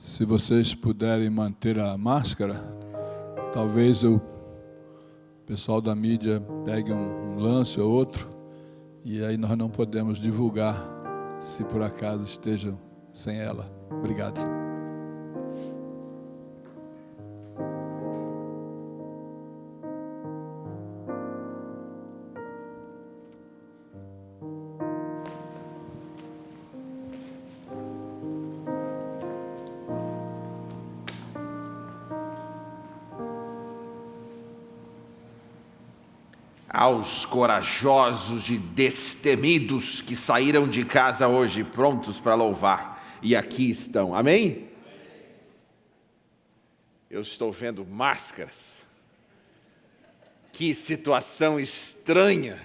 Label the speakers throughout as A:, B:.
A: Se vocês puderem manter a máscara, talvez o pessoal da mídia pegue um lance ou outro, e aí nós não podemos divulgar se por acaso estejam sem ela. Obrigado.
B: Aos corajosos e destemidos que saíram de casa hoje prontos para louvar, e aqui estão, amém? Eu estou vendo máscaras. Que situação estranha.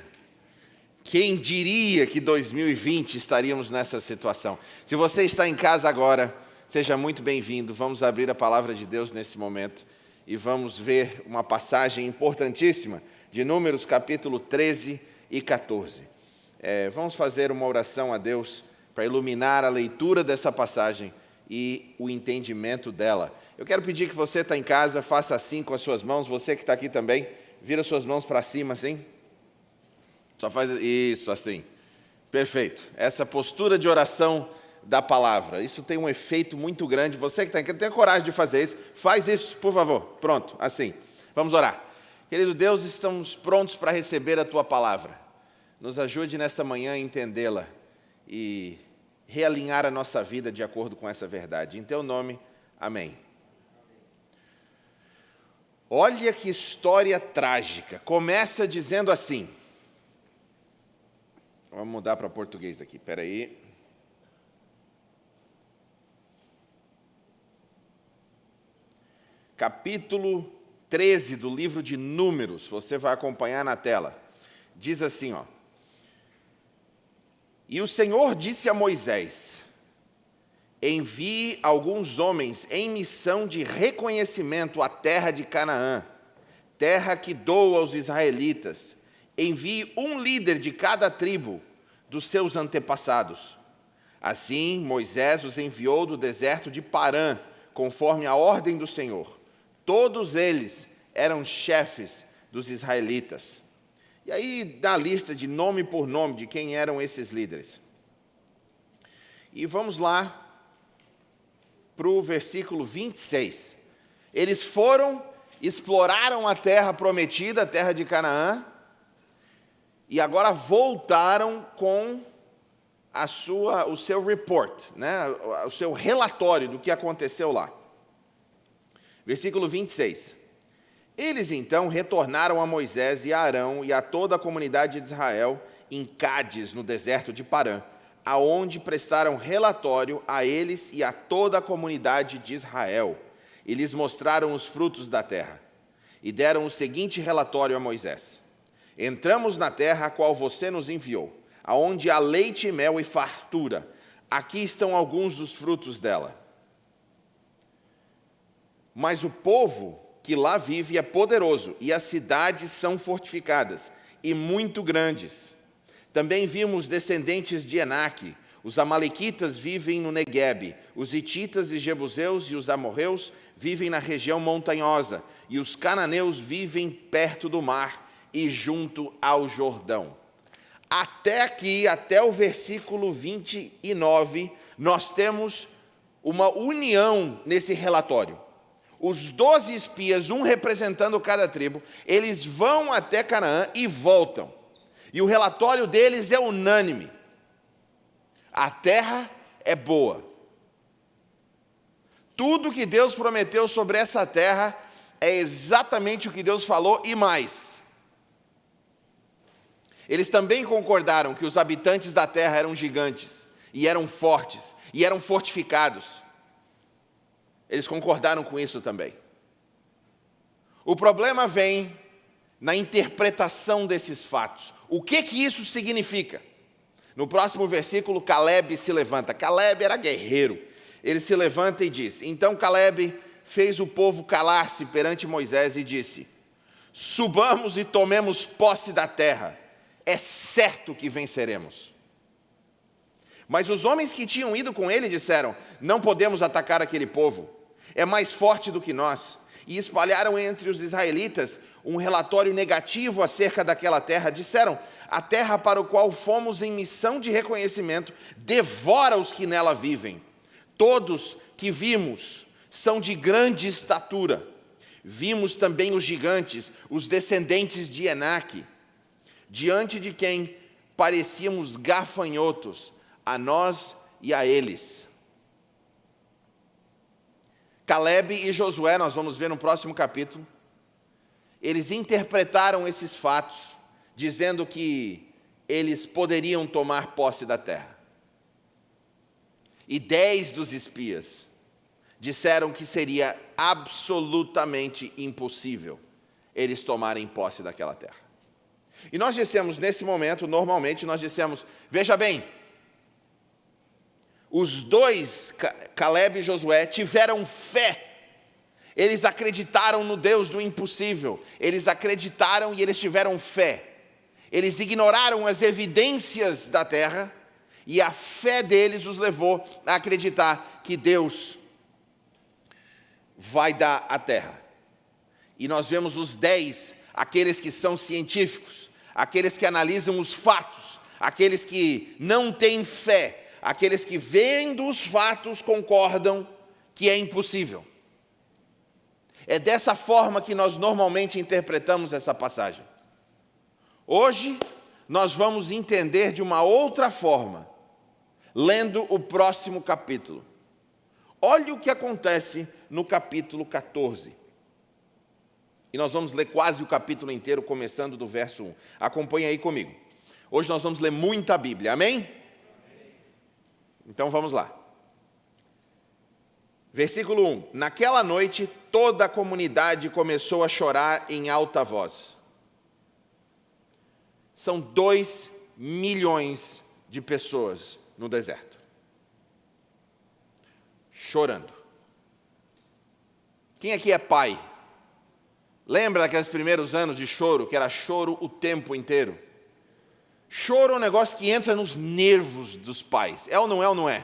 B: Quem diria que 2020 estaríamos nessa situação? Se você está em casa agora, seja muito bem-vindo. Vamos abrir a palavra de Deus nesse momento e vamos ver uma passagem importantíssima de Números capítulo 13 e 14. Vamos fazer uma oração a Deus para iluminar a leitura dessa passagem e o entendimento dela. Eu quero pedir que você está em casa, faça assim com as suas mãos. Você que está aqui também, vira suas mãos para cima assim. Só faz isso assim. Perfeito. Essa postura de oração da palavra, isso tem um efeito muito grande. Você que está aqui, tenha coragem de fazer isso. Faz isso, por favor. Pronto, assim. Vamos orar. Querido Deus, estamos prontos para receber a Tua palavra. Nos ajude nessa manhã a entendê-la e realinhar a nossa vida de acordo com essa verdade. Em Teu nome, amém. Olha que história trágica. Começa dizendo assim. Vamos mudar para português aqui, espera aí. Capítulo 13 do livro de Números, você vai acompanhar na tela. Diz assim, ó. E o Senhor disse a Moisés: envie alguns homens em missão de reconhecimento à terra de Canaã, terra que dou aos israelitas. Envie um líder de cada tribo dos seus antepassados. Assim, Moisés os enviou do deserto de Parã, conforme a ordem do Senhor. Todos eles eram chefes dos israelitas. E aí dá a lista de nome por nome de quem eram esses líderes. E vamos lá para o versículo 26. Eles foram, exploraram a terra prometida, a terra de Canaã, e agora voltaram com o seu report, né? O seu relatório do que aconteceu lá. Versículo 26. Eles então retornaram a Moisés e a Arão e a toda a comunidade de Israel em Cádiz, no deserto de Parã, aonde prestaram relatório a eles e a toda a comunidade de Israel. E lhes mostraram os frutos da terra. E deram o seguinte relatório a Moisés: entramos na terra a qual você nos enviou, aonde há leite e mel e fartura. Aqui estão alguns dos frutos dela. Mas o povo que lá vive é poderoso, e as cidades são fortificadas e muito grandes. Também vimos descendentes de Enaque. Os amalequitas vivem no Neguebe, os hititas e jebuseus e os amorreus vivem na região montanhosa, e os cananeus vivem perto do mar e junto ao Jordão. Até aqui, até o versículo 29, nós temos uma união nesse relatório. Os 12 espias, um representando cada tribo, eles vão até Canaã e voltam. E o relatório deles é unânime. A terra é boa. Tudo que Deus prometeu sobre essa terra é exatamente o que Deus falou e mais. Eles também concordaram que os habitantes da terra eram gigantes, e eram fortes, e eram fortificados. Eles concordaram com isso também. O problema vem na interpretação desses fatos. O que isso significa? No próximo versículo, Caleb se levanta. Caleb era guerreiro. Ele se levanta e diz: então Caleb fez o povo calar-se perante Moisés e disse: subamos e tomemos posse da terra. É certo que venceremos. Mas os homens que tinham ido com ele disseram: não podemos atacar aquele povo, é mais forte do que nós. E espalharam entre os israelitas um relatório negativo acerca daquela terra. Disseram: a terra para a qual fomos em missão de reconhecimento devora os que nela vivem. Todos que vimos são de grande estatura. Vimos também os gigantes, os descendentes de Enaque, diante de quem parecíamos gafanhotos, a nós e a eles. Calebe e Josué, nós vamos ver no próximo capítulo, eles interpretaram esses fatos, dizendo que eles poderiam tomar posse da terra. E 10 dos espias disseram que seria absolutamente impossível eles tomarem posse daquela terra. E nós dissemos nesse momento, normalmente nós dissemos: veja bem, os dois, Calebe e Josué, tiveram fé. Eles acreditaram no Deus do impossível. Eles acreditaram e eles tiveram fé. Eles ignoraram as evidências da terra e a fé deles os levou a acreditar que Deus vai dar a terra. E nós vemos os 10, aqueles que são científicos, aqueles que analisam os fatos, aqueles que não têm fé, aqueles que vendo os fatos concordam que é impossível. É dessa forma que nós normalmente interpretamos essa passagem. Hoje, nós vamos entender de uma outra forma, lendo o próximo capítulo. Olha o que acontece no capítulo 14. E nós vamos ler quase o capítulo inteiro, começando do verso 1. Acompanhe aí comigo. Hoje nós vamos ler muita Bíblia, amém? Então vamos lá. Versículo 1. Naquela noite, toda a comunidade começou a chorar em alta voz. São 2 milhões de pessoas no deserto, chorando. Quem aqui é pai? Lembra daqueles primeiros anos de choro, que era choro o tempo inteiro? Choro é um negócio que entra nos nervos dos pais. É ou não é ou não é?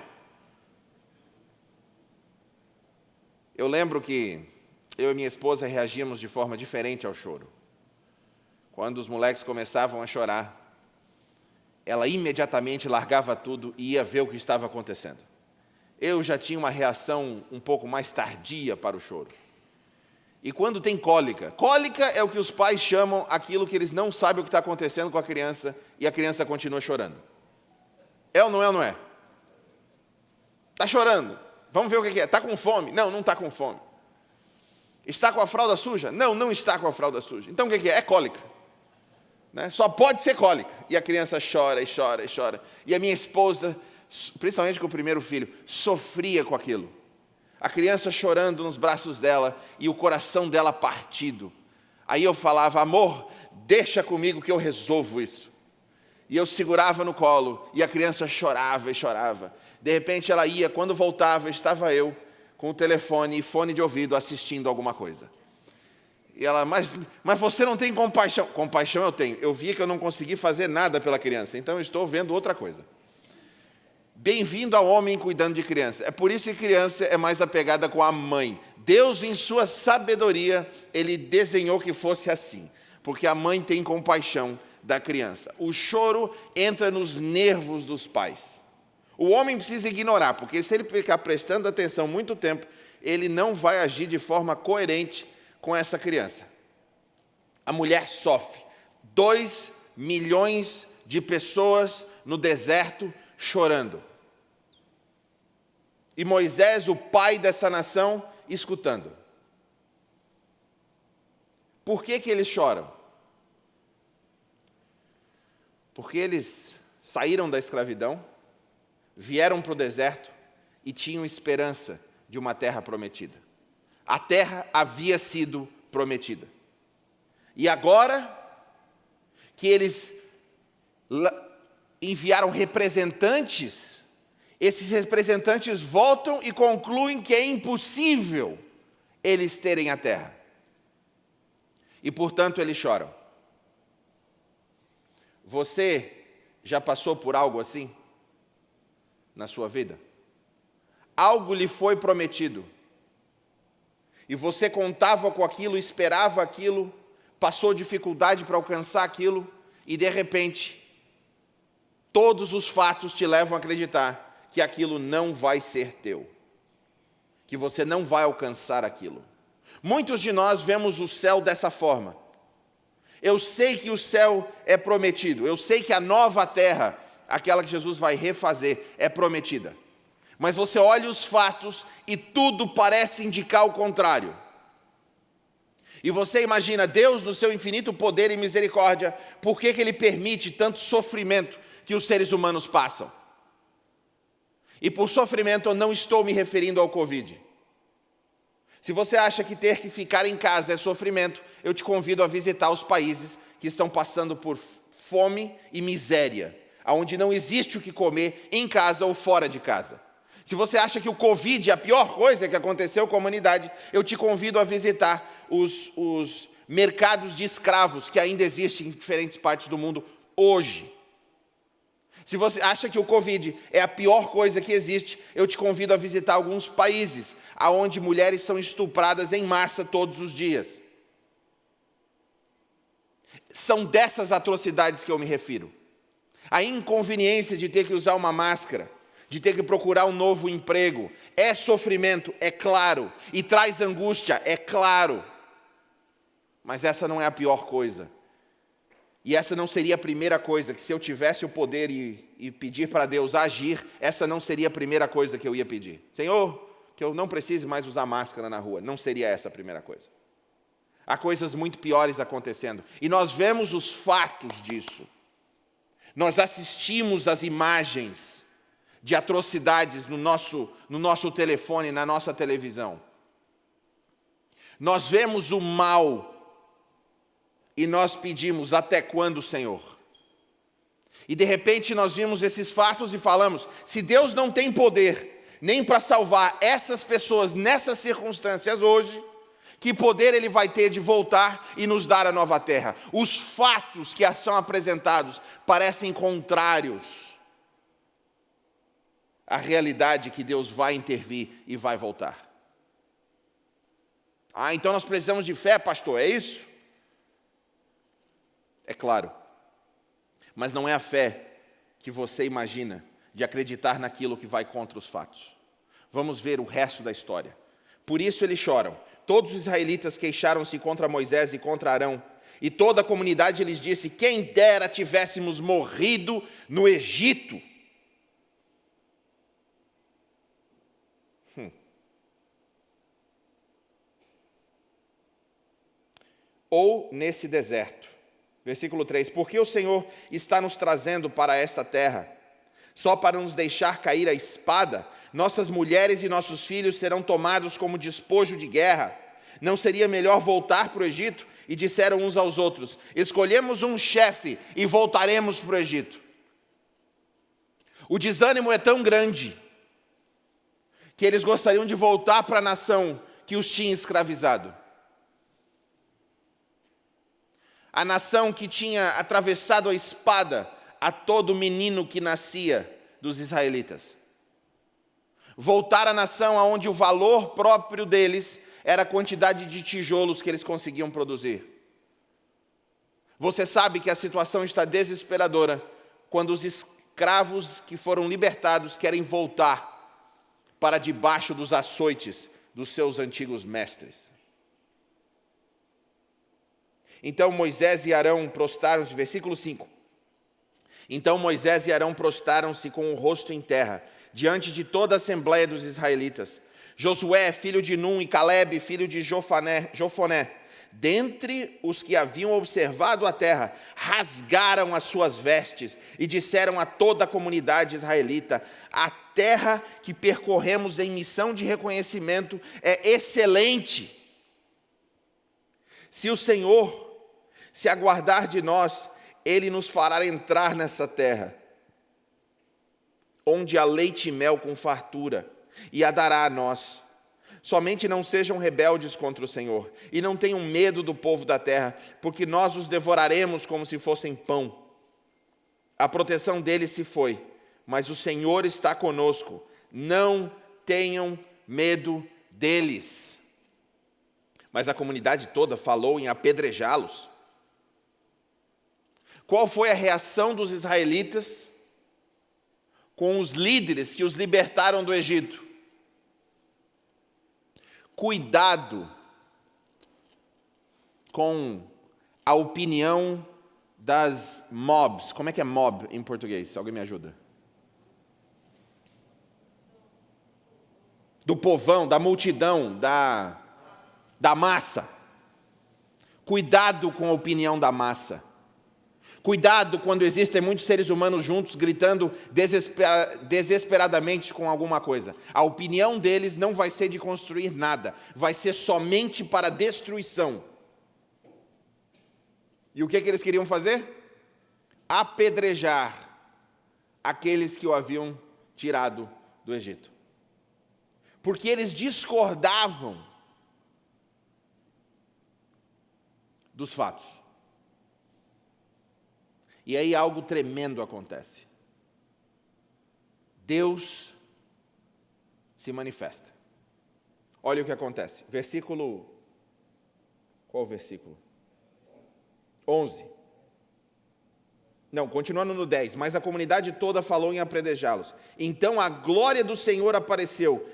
B: Eu lembro que eu e minha esposa reagíamos de forma diferente ao choro. Quando os moleques começavam a chorar, ela imediatamente largava tudo e ia ver o que estava acontecendo. Eu já tinha uma reação um pouco mais tardia para o choro. E quando tem cólica? Cólica é o que os pais chamam aquilo que eles não sabem o que está acontecendo com a criança e a criança continua chorando. É ou não é ou não é? Está chorando. Vamos ver o que é. Está com fome? Não, não está com fome. Está com a fralda suja? Não, não está com a fralda suja. Então o que é? É cólica. Né? Só pode ser cólica. E a criança chora e chora e chora. E a minha esposa, principalmente com o primeiro filho, sofria com aquilo. A criança chorando nos braços dela e o coração dela partido. Aí eu falava: amor, deixa comigo que eu resolvo isso. E eu segurava no colo e a criança chorava e chorava. De repente ela ia, quando voltava, estava eu com o telefone e fone de ouvido assistindo alguma coisa. E ela: mas você não tem compaixão? Compaixão eu tenho. Eu via que eu não consegui fazer nada pela criança, então eu estou vendo outra coisa. Bem-vindo ao homem cuidando de criança. É por isso que criança é mais apegada com a mãe. Deus, em sua sabedoria, Ele desenhou que fosse assim, porque a mãe tem compaixão da criança. O choro entra nos nervos dos pais. O homem precisa ignorar, porque se ele ficar prestando atenção muito tempo, ele não vai agir de forma coerente com essa criança. A mulher sofre. 2 milhões de pessoas no deserto chorando. E Moisés, o pai dessa nação, escutando. Por que eles choram? Porque eles saíram da escravidão, vieram para o deserto e tinham esperança de uma terra prometida. A terra havia sido prometida. E agora que eles enviaram representantes, esses representantes voltam e concluem que é impossível eles terem a terra. E, portanto, eles choram. Você já passou por algo assim? na sua vida. Algo lhe foi prometido. E você contava com aquilo, esperava aquilo, passou dificuldade para alcançar aquilo, e de repente, todos os fatos te levam a acreditar que aquilo não vai ser teu, que você não vai alcançar aquilo. Muitos de nós vemos o céu dessa forma. Eu sei que o céu é prometido, eu sei que a nova terra, aquela que Jesus vai refazer, é prometida. Mas você olha os fatos e tudo parece indicar o contrário. E você imagina, Deus, no seu infinito poder e misericórdia, por que Ele permite tanto sofrimento que os seres humanos passam? E por sofrimento eu não estou me referindo ao Covid. Se você acha que ter que ficar em casa é sofrimento, eu te convido a visitar os países que estão passando por fome e miséria, onde não existe o que comer em casa ou fora de casa. Se você acha que o Covid é a pior coisa que aconteceu com a humanidade, eu te convido a visitar os mercados de escravos que ainda existem em diferentes partes do mundo hoje. Se você acha que o Covid é a pior coisa que existe, eu te convido a visitar alguns países onde mulheres são estupradas em massa todos os dias. São dessas atrocidades que eu me refiro. A inconveniência de ter que usar uma máscara, de ter que procurar um novo emprego, é sofrimento, é claro, e traz angústia, é claro. Mas essa não é a pior coisa. E essa não seria a primeira coisa, que se eu tivesse o poder e pedir para Deus agir, essa não seria a primeira coisa que eu ia pedir. Senhor, que eu não precise mais usar máscara na rua. Não seria essa a primeira coisa. Há coisas muito piores acontecendo. E nós vemos os fatos disso. Nós assistimos as imagens de atrocidades no nosso telefone, na nossa televisão. Nós vemos o mal e nós pedimos, até quando, Senhor? E de repente nós vimos esses fatos e falamos, se Deus não tem poder nem para salvar essas pessoas nessas circunstâncias hoje, que poder Ele vai ter de voltar e nos dar a nova terra? Os fatos que são apresentados parecem contrários à realidade que Deus vai intervir e vai voltar. Então nós precisamos de fé, pastor, é isso? É claro, mas não é a fé que você imagina de acreditar naquilo que vai contra os fatos. Vamos ver o resto da história. Por isso eles choram. Todos os israelitas queixaram-se contra Moisés e contra Arão, e toda a comunidade lhes disse, quem dera tivéssemos morrido no Egito. Ou nesse deserto. Versículo 3, porque o Senhor está nos trazendo para esta terra, só para nos deixar cair a espada? Nossas mulheres e nossos filhos serão tomados como despojo de guerra. Não seria melhor voltar para o Egito? E disseram uns aos outros, escolhemos um chefe e voltaremos para o Egito. O desânimo é tão grande que eles gostariam de voltar para a nação que os tinha escravizado. A nação que tinha atravessado a espada a todo menino que nascia dos israelitas. Voltar à nação onde o valor próprio deles era a quantidade de tijolos que eles conseguiam produzir. Você sabe que a situação está desesperadora quando os escravos que foram libertados querem voltar para debaixo dos açoites dos seus antigos mestres. Então Moisés e Arão prostraram-se, versículo 5. Então Moisés e Arão prostraram-se com o rosto em terra, diante de toda a assembleia dos israelitas. Josué, filho de Num, e Calebe, filho de Jofoné, dentre os que haviam observado a terra, rasgaram as suas vestes e disseram a toda a comunidade israelita, a terra que percorremos em missão de reconhecimento é excelente. Se o Senhor se aguardar de nós, Ele nos fará entrar nessa terra, onde há leite e mel com fartura, e a dará a nós. Somente não sejam rebeldes contra o Senhor, e não tenham medo do povo da terra, porque nós os devoraremos como se fossem pão. A proteção deles se foi, mas o Senhor está conosco. Não tenham medo deles. Mas a comunidade toda falou em apedrejá-los. Qual foi a reação dos israelitas com os líderes que os libertaram do Egito? Cuidado com a opinião das mobs. Como é que é mob em português? Alguém me ajuda? Do povão, da multidão, da massa. Cuidado com a opinião da massa. Cuidado quando existem muitos seres humanos juntos gritando desesperadamente com alguma coisa. A opinião deles não vai ser de construir nada, vai ser somente para destruição. E o que eles queriam fazer? Apedrejar aqueles que o haviam tirado do Egito. Porque eles discordavam dos fatos. E aí algo tremendo acontece. Deus se manifesta. Olha o que acontece. Qual versículo? 11. Não, continuando no 10. Mas a comunidade toda falou em apedrejá-los. Então a glória do Senhor apareceu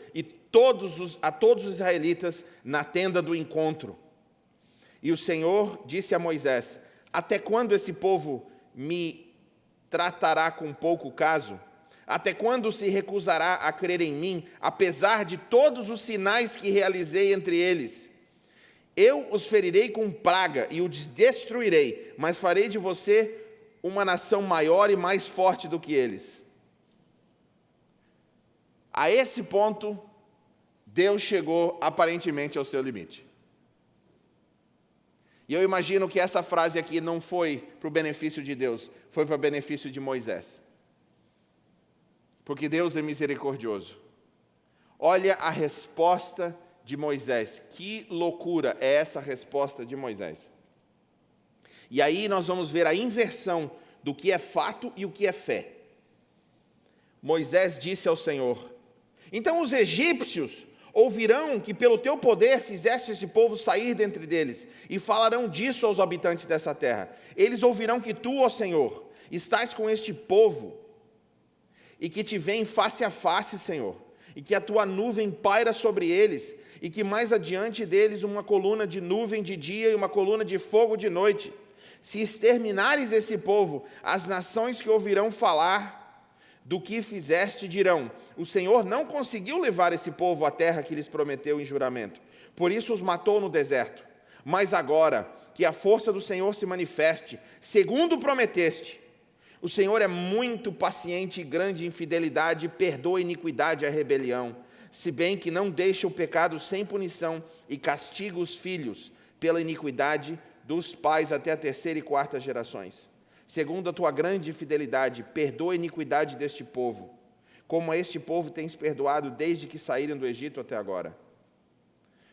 B: a todos os israelitas na tenda do encontro. E o Senhor disse a Moisés: até quando esse povo me tratará com pouco caso? Até quando se recusará a crer em mim, apesar de todos os sinais que realizei entre eles? Eu os ferirei com praga e os destruirei, mas farei de você uma nação maior e mais forte do que eles. A esse ponto, Deus chegou aparentemente ao seu limite. E eu imagino que essa frase aqui não foi para o benefício de Deus, foi para o benefício de Moisés. Porque Deus é misericordioso. Olha a resposta de Moisés. Que loucura é essa resposta de Moisés. E aí nós vamos ver a inversão do que é fato e o que é fé. Moisés disse ao Senhor: então os egípcios ouvirão que pelo teu poder fizeste esse povo sair dentre deles, e falarão disso aos habitantes dessa terra. Eles ouvirão que tu, ó Senhor, estás com este povo, e que te veem face a face, Senhor, e que a tua nuvem paira sobre eles, e que mais adiante deles uma coluna de nuvem de dia e uma coluna de fogo de noite. Se exterminares esse povo, as nações que ouvirão falar do que fizeste dirão: o Senhor não conseguiu levar esse povo à terra que lhes prometeu em juramento, por isso os matou no deserto. Mas agora que a força do Senhor se manifeste, segundo prometeste, o Senhor é muito paciente e grande em fidelidade, e perdoa a iniquidade e a rebelião, se bem que não deixa o pecado sem punição e castiga os filhos pela iniquidade dos pais até a terceira e quarta gerações. Segundo a tua grande fidelidade, perdoa a iniquidade deste povo, como a este povo tens perdoado desde que saíram do Egito até agora.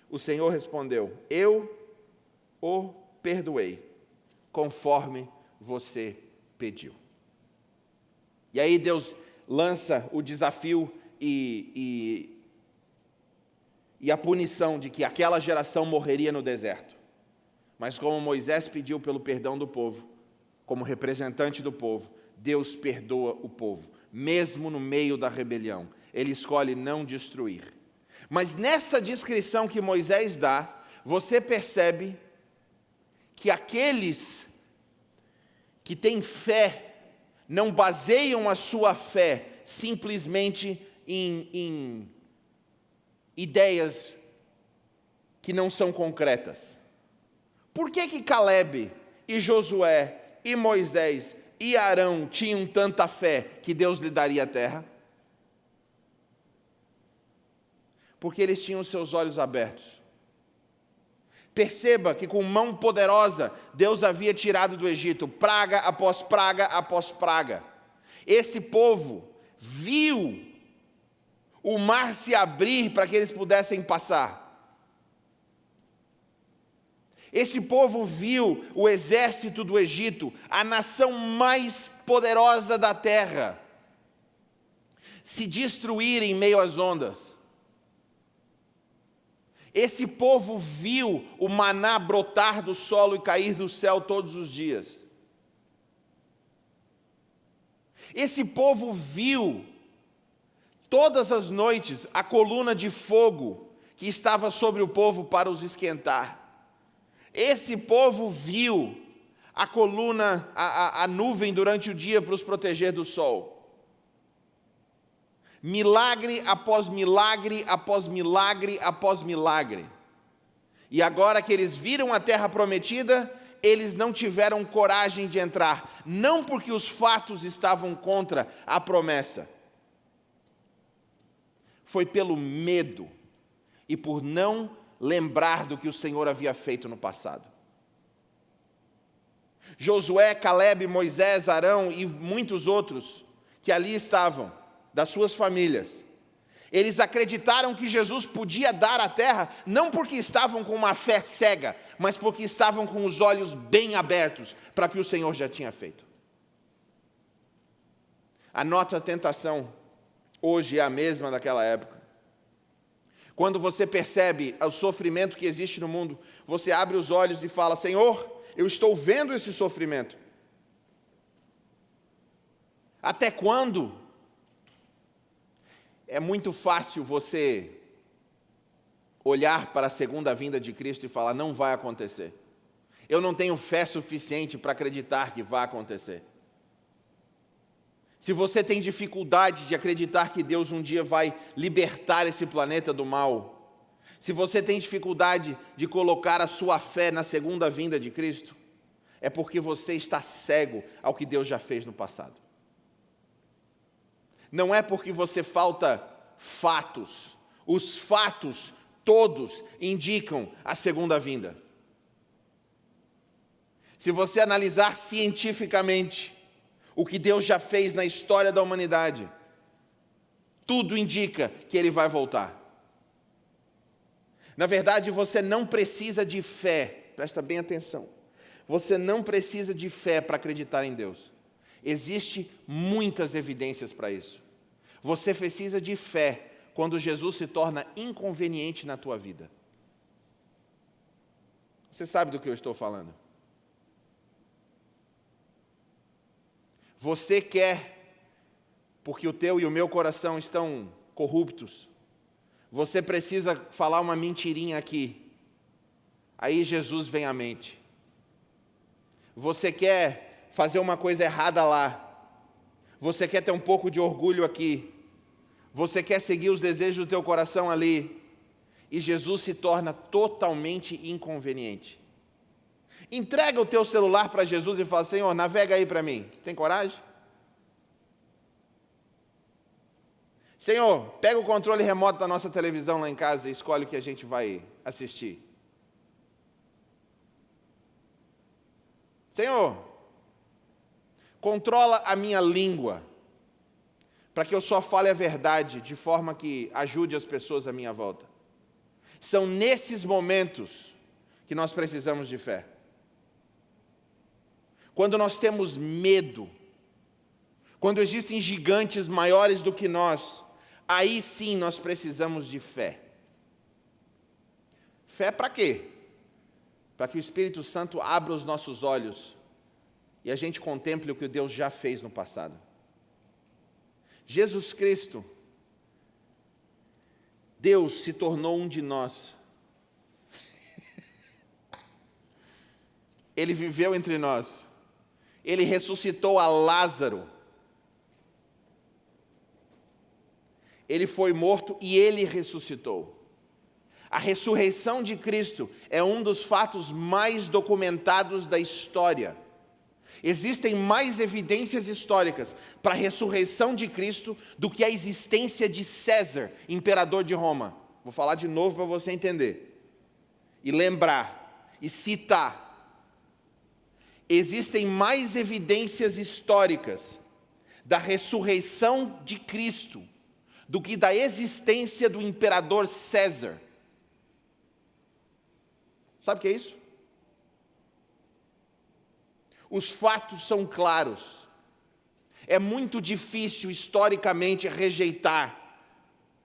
B: O Senhor respondeu: eu o perdoei, conforme você pediu. E aí Deus lança o desafio e a punição de que aquela geração morreria no deserto. Mas como Moisés pediu pelo perdão do povo, como representante do povo, Deus perdoa o povo, mesmo no meio da rebelião. Ele escolhe não destruir. Mas nessa descrição que Moisés dá, você percebe que aqueles que têm fé não baseiam a sua fé simplesmente em ideias que não são concretas. Por que Caleb e Josué e Moisés e Arão tinham tanta fé que Deus lhe daria a terra? Porque eles tinham seus olhos abertos. Perceba que com mão poderosa Deus havia tirado do Egito praga após praga após praga. Esse povo viu o mar se abrir para que eles pudessem passar. Esse povo viu o exército do Egito, a nação mais poderosa da terra, se destruir em meio às ondas. Esse povo viu o maná brotar do solo e cair do céu todos os dias. Esse povo viu todas as noites a coluna de fogo que estava sobre o povo para os esquentar. Esse povo viu a coluna, a nuvem durante o dia para os proteger do sol. Milagre após milagre, após milagre, após milagre. E agora que eles viram a terra prometida, eles não tiveram coragem de entrar. Não porque os fatos estavam contra a promessa. Foi pelo medo e por não lembrar do que o Senhor havia feito no passado. Josué, Caleb, Moisés, Arão e muitos outros que ali estavam, das suas famílias, eles acreditaram que Jesus podia dar a terra, não porque estavam com uma fé cega, mas porque estavam com os olhos bem abertos para o que o Senhor já tinha feito. A nossa tentação hoje é a mesma daquela época. Quando você percebe o sofrimento que existe no mundo, você abre os olhos e fala: Senhor, eu estou vendo esse sofrimento. Até quando? É muito fácil você olhar para a segunda vinda de Cristo e falar: não vai acontecer. Eu não tenho fé suficiente para acreditar que vai acontecer. Se você tem dificuldade de acreditar que Deus um dia vai libertar esse planeta do mal, se você tem dificuldade de colocar a sua fé na segunda vinda de Cristo, é porque você está cego ao que Deus já fez no passado. Não é porque você falta fatos. Os fatos todos indicam a segunda vinda. Se você analisar cientificamente o que Deus já fez na história da humanidade, tudo indica que Ele vai voltar. Na verdade, você não precisa de fé, presta bem atenção. Você não precisa de fé para acreditar em Deus. Existem muitas evidências para isso. Você precisa de fé quando Jesus se torna inconveniente na tua vida. Você sabe do que eu estou falando? Você quer, porque o teu e o meu coração estão corruptos, você precisa falar uma mentirinha aqui. Aí Jesus vem à mente. Você quer fazer uma coisa errada lá. Você quer ter um pouco de orgulho aqui. Você quer seguir os desejos do teu coração ali. E Jesus se torna totalmente inconveniente. Entrega o teu celular para Jesus e fala: Senhor, navega aí para mim. Tem coragem? Senhor, pega o controle remoto da nossa televisão lá em casa e escolhe o que a gente vai assistir. Senhor, controla a minha língua, para que eu só fale a verdade, de forma que ajude as pessoas à minha volta. São nesses momentos que nós precisamos de fé. Quando nós temos medo, quando existem gigantes maiores do que nós, aí sim nós precisamos de fé. Fé para quê? Para que o Espírito Santo abra os nossos olhos e a gente contemple o que Deus já fez no passado. Jesus Cristo, Deus se tornou um de nós. Ele viveu entre nós. Ele ressuscitou a Lázaro. Ele foi morto e ele ressuscitou. A ressurreição de Cristo é um dos fatos mais documentados da história. Existem mais evidências históricas para a ressurreição de Cristo do que a existência de César, imperador de Roma. Vou falar de novo para você entender. E lembrar, e citar. Existem mais evidências históricas da ressurreição de Cristo do que da existência do imperador César. Sabe o que é isso? Os fatos são claros. É muito difícil, historicamente, rejeitar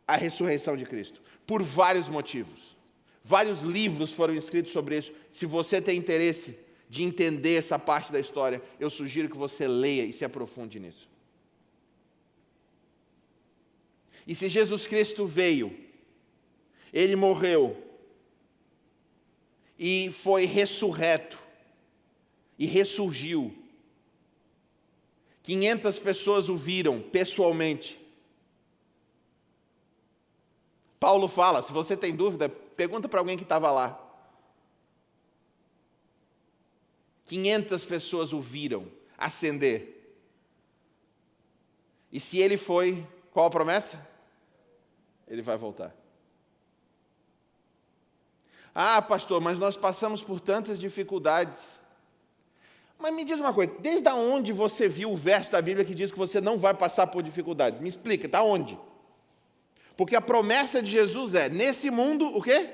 B: a ressurreição de Cristo, por vários motivos. Vários livros foram escritos sobre isso. Se você tem interesse de entender essa parte da história, eu sugiro que você leia e se aprofunde nisso. E se Jesus Cristo veio, Ele morreu, e foi ressurreto, e ressurgiu. 500 pessoas o viram pessoalmente. Paulo fala, se você tem dúvida, pergunta para alguém que estava lá. 500 pessoas o viram ascender. E se ele foi, qual a promessa? Ele vai voltar. Ah, pastor, mas nós passamos por tantas dificuldades. Mas me diz uma coisa, desde onde você viu o verso da Bíblia que diz que você não vai passar por dificuldade? Me explica, está onde? Porque a promessa de Jesus é, nesse mundo, o quê?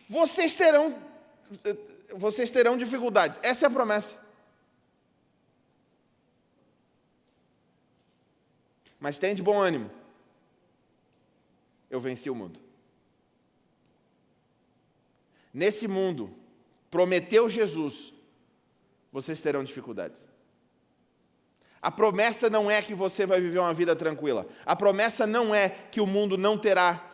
B: Vocês terão dificuldades. Essa é a promessa. Mas tem de bom ânimo. Eu venci o mundo. Nesse mundo, prometeu Jesus, vocês terão dificuldades. A promessa não é que você vai viver uma vida tranquila. A promessa não é que o mundo não terá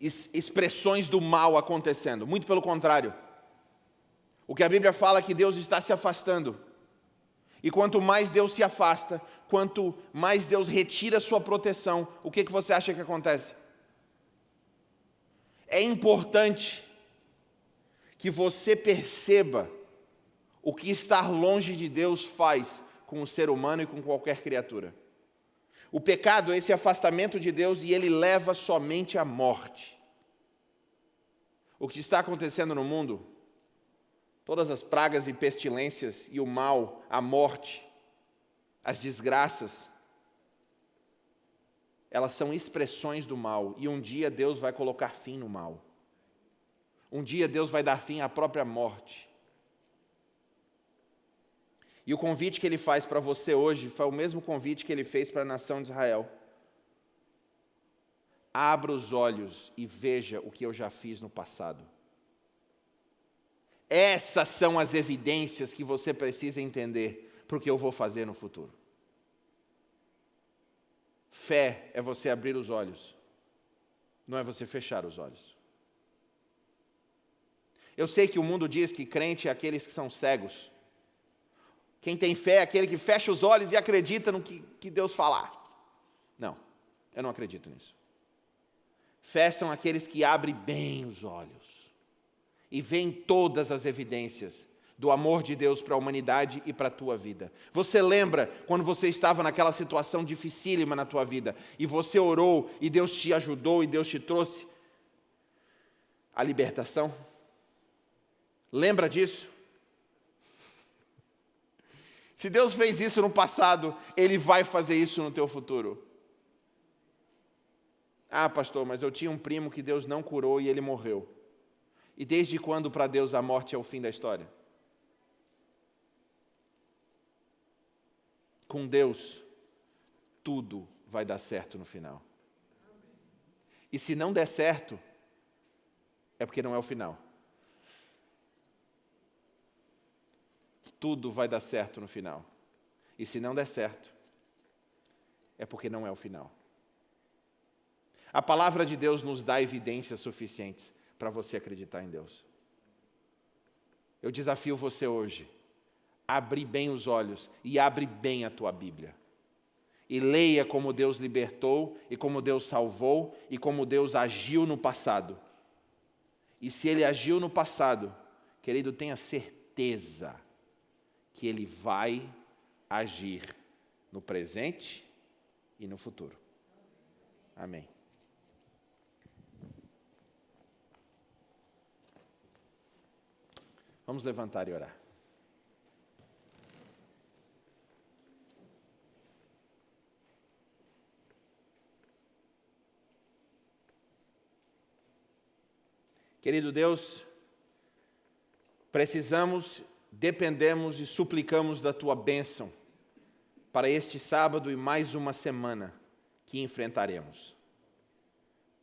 B: expressões do mal acontecendo. Muito pelo contrário. O que a Bíblia fala é que Deus está se afastando. E quanto mais Deus se afasta, quanto mais Deus retira sua proteção, o que você acha que acontece? É importante que você perceba o que estar longe de Deus faz com o ser humano e com qualquer criatura. O pecado é esse afastamento de Deus e ele leva somente à morte. O que está acontecendo no mundo, todas as pragas e pestilências e o mal, a morte, as desgraças, elas são expressões do mal e um dia Deus vai colocar fim no mal. Um dia Deus vai dar fim à própria morte. E o convite que Ele faz para você hoje foi o mesmo convite que Ele fez para a nação de Israel. Abra os olhos e veja o que eu já fiz no passado. Essas são as evidências que você precisa entender para o que eu vou fazer no futuro. Fé é você abrir os olhos, não é você fechar os olhos. Eu sei que o mundo diz que crente é aqueles que são cegos. Quem tem fé é aquele que fecha os olhos e acredita no que Deus falar. Não, eu não acredito nisso. Fé são aqueles que abrem bem os olhos e veem todas as evidências do amor de Deus para a humanidade e para a tua vida. Você lembra quando você estava naquela situação dificílima na tua vida e você orou e Deus te ajudou e Deus te trouxe a libertação? Lembra disso? Se Deus fez isso no passado, Ele vai fazer isso no teu futuro. Ah, pastor, mas eu tinha um primo que Deus não curou e ele morreu. E desde quando para Deus a morte é o fim da história? Com Deus, tudo vai dar certo no final. E se não der certo, é porque não é o final. Tudo vai dar certo no final. E se não der certo, é porque não é o final. A palavra de Deus nos dá evidências suficientes para você acreditar em Deus. Eu desafio você hoje, abre bem os olhos e abre bem a tua Bíblia. E leia como Deus libertou, e como Deus salvou, e como Deus agiu no passado. E se Ele agiu no passado, querido, tenha certeza que Ele vai agir no presente e no futuro. Amém. Vamos levantar e orar. Querido Deus, precisamos dependemos e suplicamos da Tua bênção para este sábado e mais uma semana que enfrentaremos.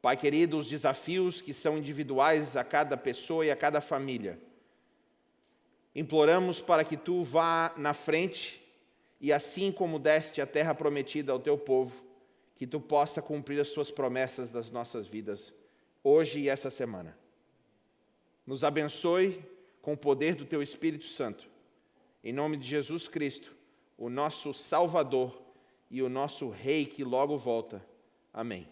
B: Pai querido, os desafios que são individuais a cada pessoa e a cada família, imploramos para que Tu vá na frente e assim como deste a terra prometida ao Teu povo, que Tu possa cumprir as Tuas promessas das nossas vidas, hoje e essa semana. Nos abençoe com o poder do Teu Espírito Santo. Em nome de Jesus Cristo, o nosso Salvador e o nosso Rei que logo volta. Amém.